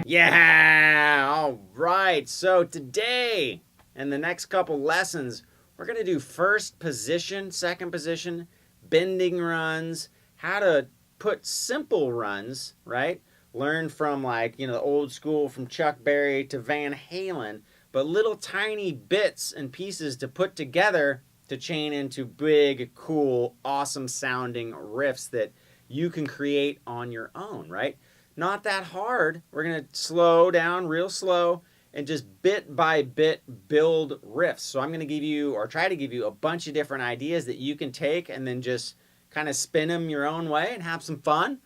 Yeah, all right. So today and the next couple lessons, we're going to do first position, second position, bending runs, how to put simple runs, right? Learn from like, the old school from Chuck Berry to Van Halen, but little tiny bits and pieces to put together to chain into big, cool, awesome sounding riffs that you can create on your own, right? Not that hard. We're going to slow down real slow and just bit by bit build riffs. So I'm going to give you, or try to give you, a bunch of different ideas that you can take and then just kind of spin them your own way and have some fun.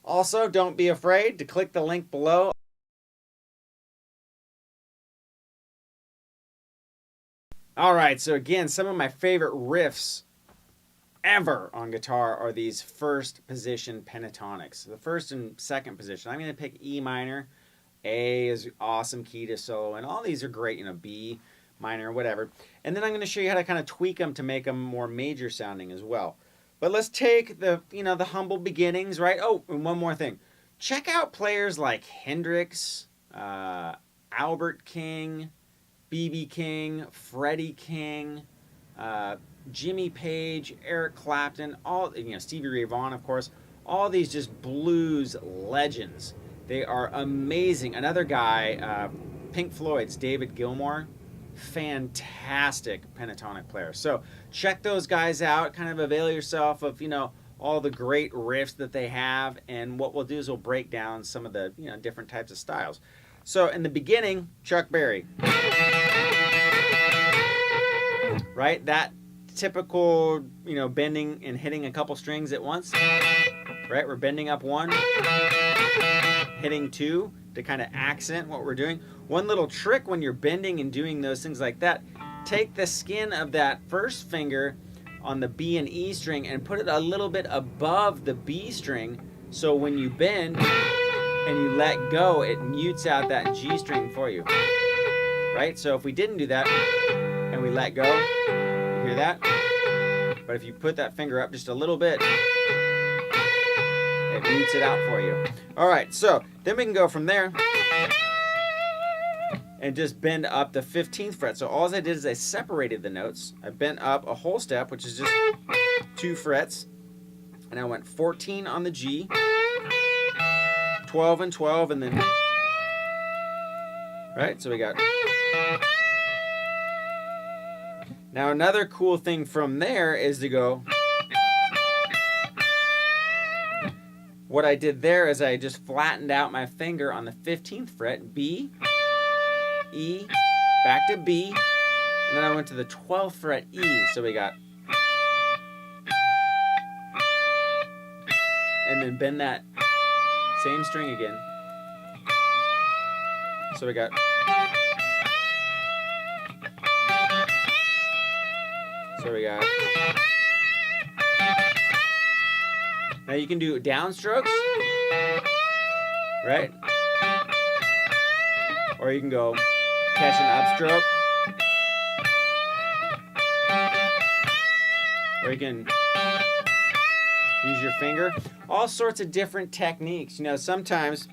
Also, don't be afraid to click the link below. All right, so again, some of my favorite riffs ever on guitar are these first position pentatonics. The first and second position. I'm going to pick E minor. A is awesome key to solo, and all these are great, B minor, whatever. And then I'm going to show you how to kind of tweak them to make them more major sounding as well. But let's take the, the humble beginnings, right? Oh, and one more thing. Check out players like Hendrix, Albert King, B.B. King, Freddie King, Jimmy Page, Eric Clapton, all, Stevie Ray Vaughan, of course, all these just blues legends. They are amazing. Another guy, Pink Floyd's David Gilmour, fantastic pentatonic player. So check those guys out, kind of avail yourself of, all the great riffs that they have, and what we'll do is we'll break down some of the, different types of styles. So in the beginning, Chuck Berry. Right? That typical, bending and hitting a couple strings at once. Right? We're bending up one, hitting two to kind of accent what we're doing. One little trick when you're bending and doing those things like that, take the skin of that first finger on the B and E string and put it a little bit above the B string, so when you bend and you let go, it mutes out that G string for you. Right? So if we didn't do that and we let go, you hear that? But if you put that finger up just a little bit, it mutes it out for you. All right, so then we can go from there and just bend up the 15th fret. So all I did is I separated the notes. I bent up a whole step, which is just 2 frets. And I went 14 on the G, 12 and 12, and then, right? So we got. Now another cool thing from there is to go. What I did there is I just flattened out my finger on the 15th fret, B, E, back to B, and then I went to the 12th fret E, so we got, and then bend that same string again, so we got, now you can do downstrokes, right? Or you can go catch an upstroke. Or you can use your finger. All sorts of different techniques. Sometimes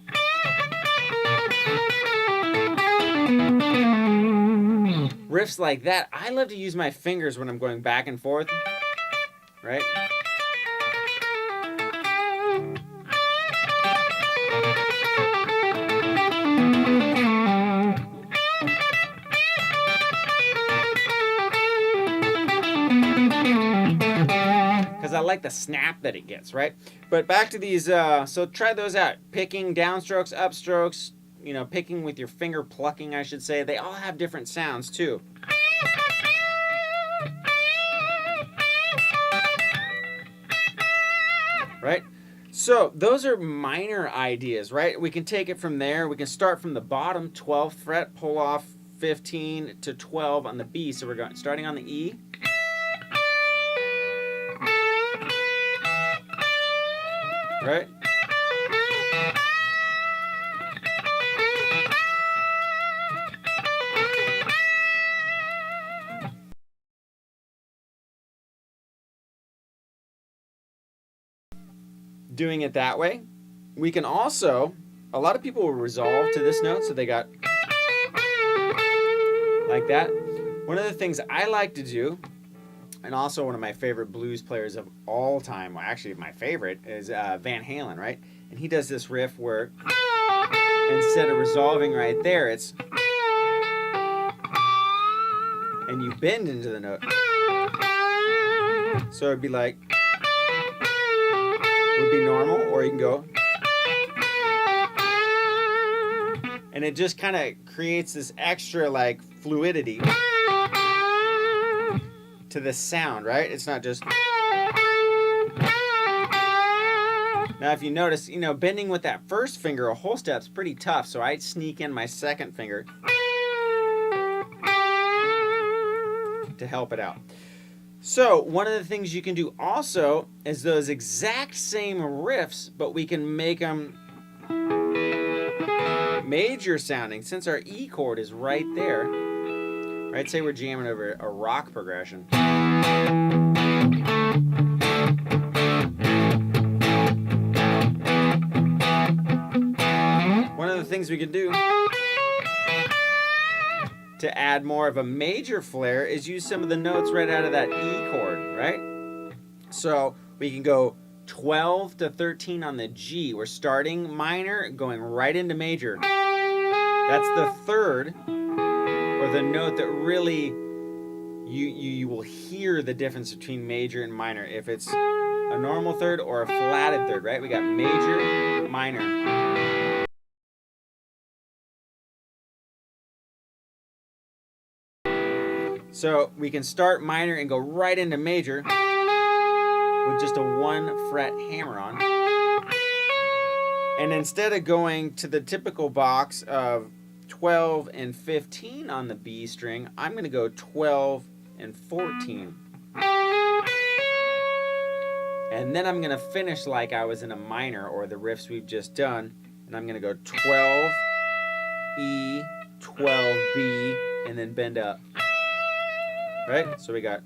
riffs like that, I love to use my fingers when I'm going back and forth, right? I like the snap that it gets, right? But back to these, so try those out. Picking downstrokes, upstrokes, picking with your finger, plucking, I should say. They all have different sounds too. Right? So those are minor ideas, right? We can take it from there. We can start from the bottom, 12th fret, pull off 15 to 12 on the B. So we're going starting on the E. Right? Doing it that way. We can also, a lot of people will resolve to this note, so they got like that. One of the things I like to do, and also one of my favorite blues players of all time, well, actually my favorite, is Van Halen, right? And he does this riff where instead of resolving right there, it's, and you bend into the note. So it'd be like, would be normal, or you can go, and it just kind of creates this extra like fluidity to the sound, right? It's not just. Now, if you notice, you know, bending with that first finger a whole step's pretty tough, so I sneak in my second finger to help it out. So, one of the things you can do also is those exact same riffs, but we can make them major sounding, since our E chord is right there. Right? Say we're jamming over a rock progression. One of the things we can do to add more of a major flair is use some of the notes right out of that E chord, right? So we can go 12 to 13 on the G. We're starting minor, going right into major. That's the third, or the note that really you will hear the difference between major and minor. If it's a normal third or a flatted third, right? We got major, minor. So we can start minor and go right into major with just a 1 fret hammer on. And instead of going to the typical box of 12 and 15 on the B string, I'm going to go 12 and 14. And then I'm going to finish like I was in a minor, or the riffs we've just done. And I'm going to go 12 E, 12 B, and then bend up. Right? So we got.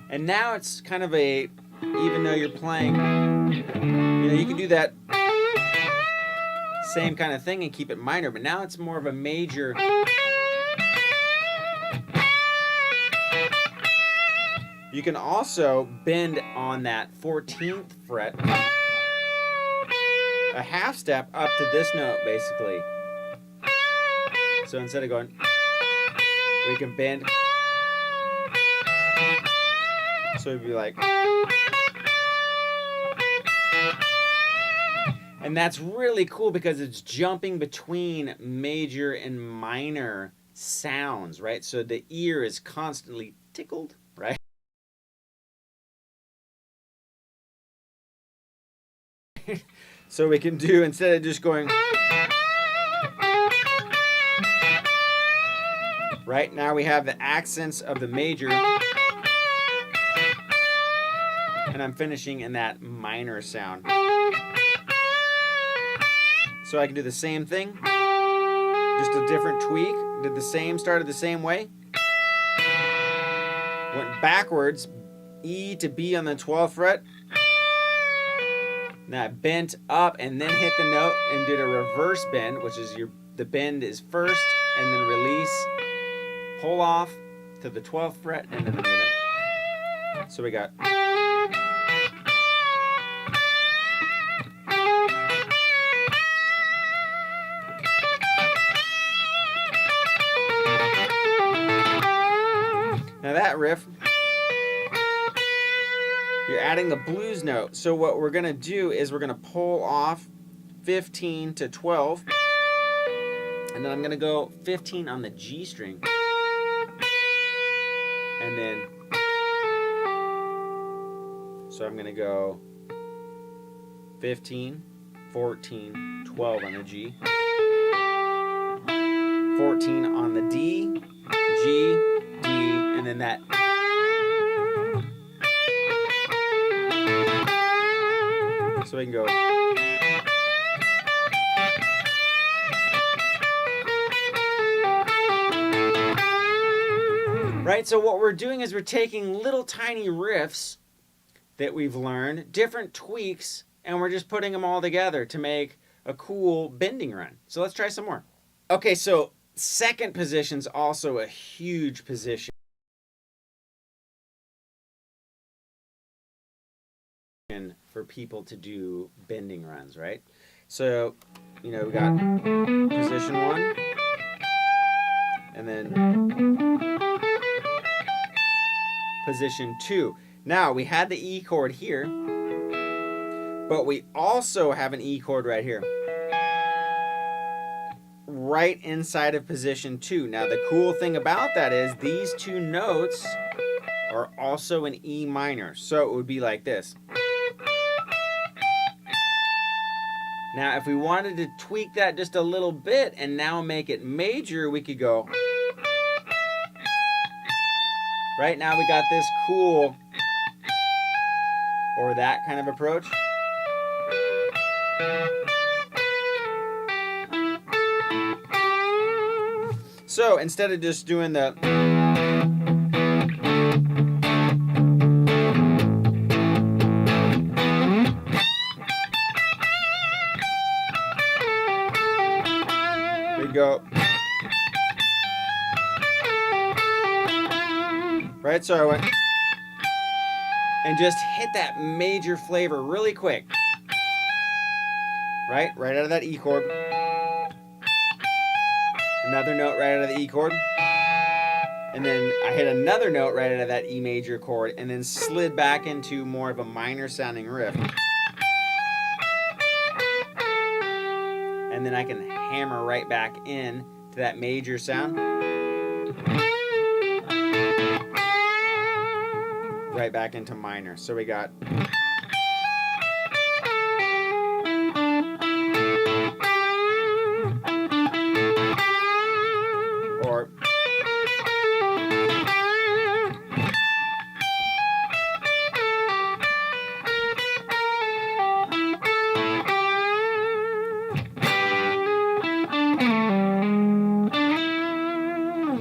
And now it's kind of a, even though you're playing, you know, you can do that same kind of thing and keep it minor, but now it's more of a major. You can also bend on that 14th fret a half step up to this note, basically. So instead of going, we can bend. So it'd be like, and that's really cool because it's jumping between major and minor sounds, right? So the ear is constantly tickled, right? So we can do, instead of just going, right, now we have the accents of the major, and I'm finishing in that minor sound. So I can do the same thing, just a different tweak. Did the same, started the same way. Went backwards, E to B on the 12th fret. Now I bent up and then hit the note and did a reverse bend, which is the bend is first and then release, pull off to the 12th fret and then I'm gonna. So we got. Now that riff, you're adding the blues note. So what we're going to do is we're going to pull off 15 to 12. And then I'm going to go 15 on the G string. And then, so I'm going to go 15, 14, 12 on the G. 14 on the D, G, D, and then that. So we can go. Right? So what we're doing is we're taking little tiny riffs that we've learned, different tweaks, and we're just putting them all together to make a cool bending run. So let's try some more. Okay, so second position's also a huge position for people to do bending runs, right? So, we got position 1, and then position 2. Now, we had the E chord here, but we also have an E chord right here, right inside of position 2. Now, the cool thing about that is these two notes are also an E minor, so it would be like this. Now, if we wanted to tweak that just a little bit and now make it major, we could go. Right now we got this cool, or that kind of approach. So instead of just doing the go. Right, so I went and just hit that major flavor really quick. Right out of that E chord. Another note right out of the E chord. And then I hit another note right out of that E major chord and then slid back into more of a minor sounding riff. And then I can hammer right back in to that major sound. Right back into minor. So we got or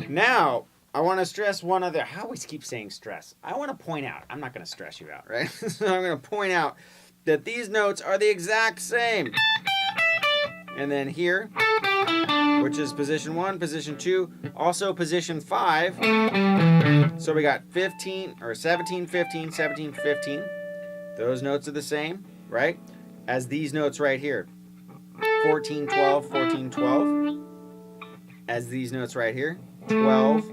now, I want to stress one other. I always keep saying stress. I want to point out. I'm not going to stress you out, right? So I'm going to point out that these notes are the exact same. And then here, which is position 1, position 2, also position 5. So we got 15 or 17, 15, 17, 15. Those notes are the same, right? As these notes right here. 14, 12, 14, 12. As these notes right here. 12,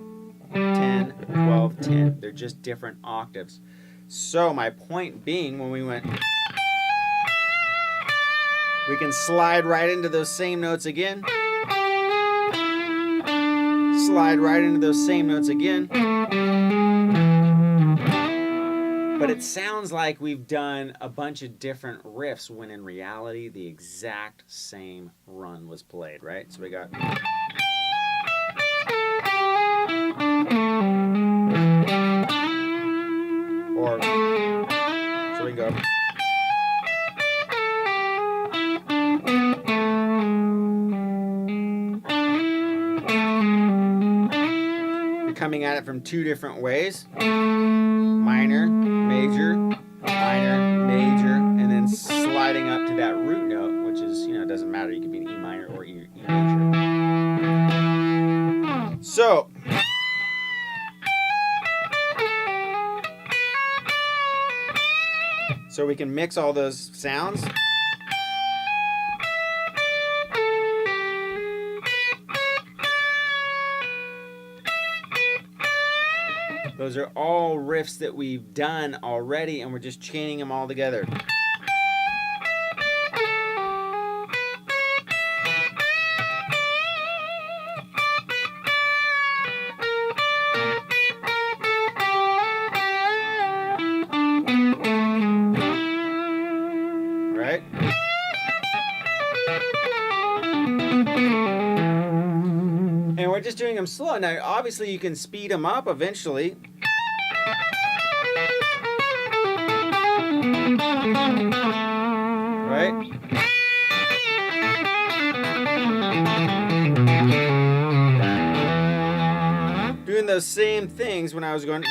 10, 12, 10. They're just different octaves. So my point being, when we went, we can slide right into those same notes again. Slide right into those same notes again. But it sounds like we've done a bunch of different riffs when in reality the exact same run was played, right? So we got... Or, so we go. You're coming at it from two different ways. Minor, major, minor, major, and then sliding up to that root note, which is, it doesn't matter. You can be an E minor or E major. So, we can mix all those sounds. Those are all riffs that we've done already, and we're just chaining them all together. Right? And we're just doing them slow. Now, obviously, you can speed them up eventually. Right? Doing those same same things when I was going,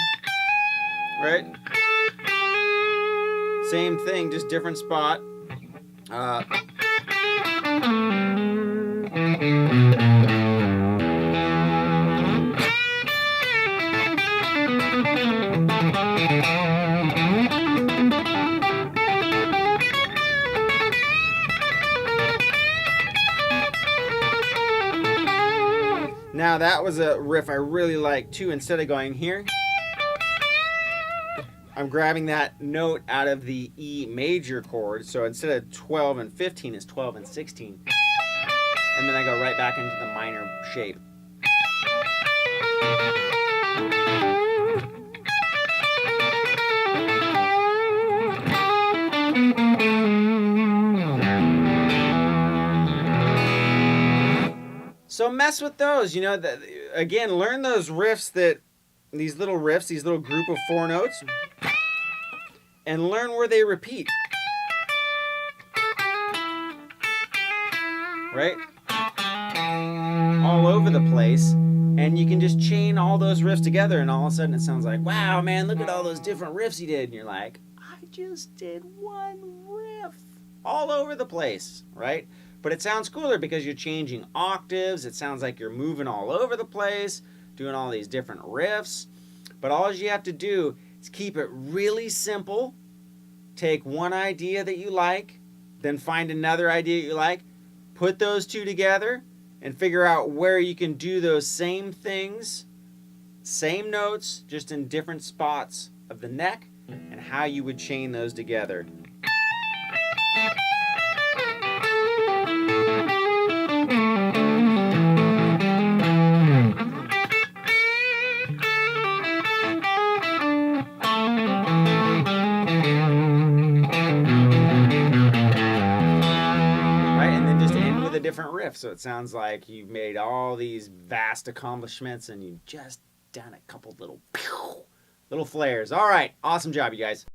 right? Same thing, just different spot. Now that was a riff I really like too. Instead of going here, I'm grabbing that note out of the E major chord. So instead of 12 and 15, it's 12 and 16. And then I go right back into the minor shape. So mess with those, you know, again, learn those riffs these little group of 4 notes, and learn where they repeat. Right? All over the place. And you can just chain all those riffs together, and all of a sudden it sounds like, wow, man, look at all those different riffs you did. And you're like, I just did one riff all over the place, right? But it sounds cooler because you're changing octaves. It sounds like you're moving all over the place, doing all these different riffs. But all you have to do is keep it really simple. Take one idea that you like, then find another idea you like, put those two together, and figure out where you can do those same things, same notes, just in different spots of the neck, and how you would chain those together. Different riff, so it sounds like you've made all these vast accomplishments and you've just done a couple little flares. All right, awesome job, you guys.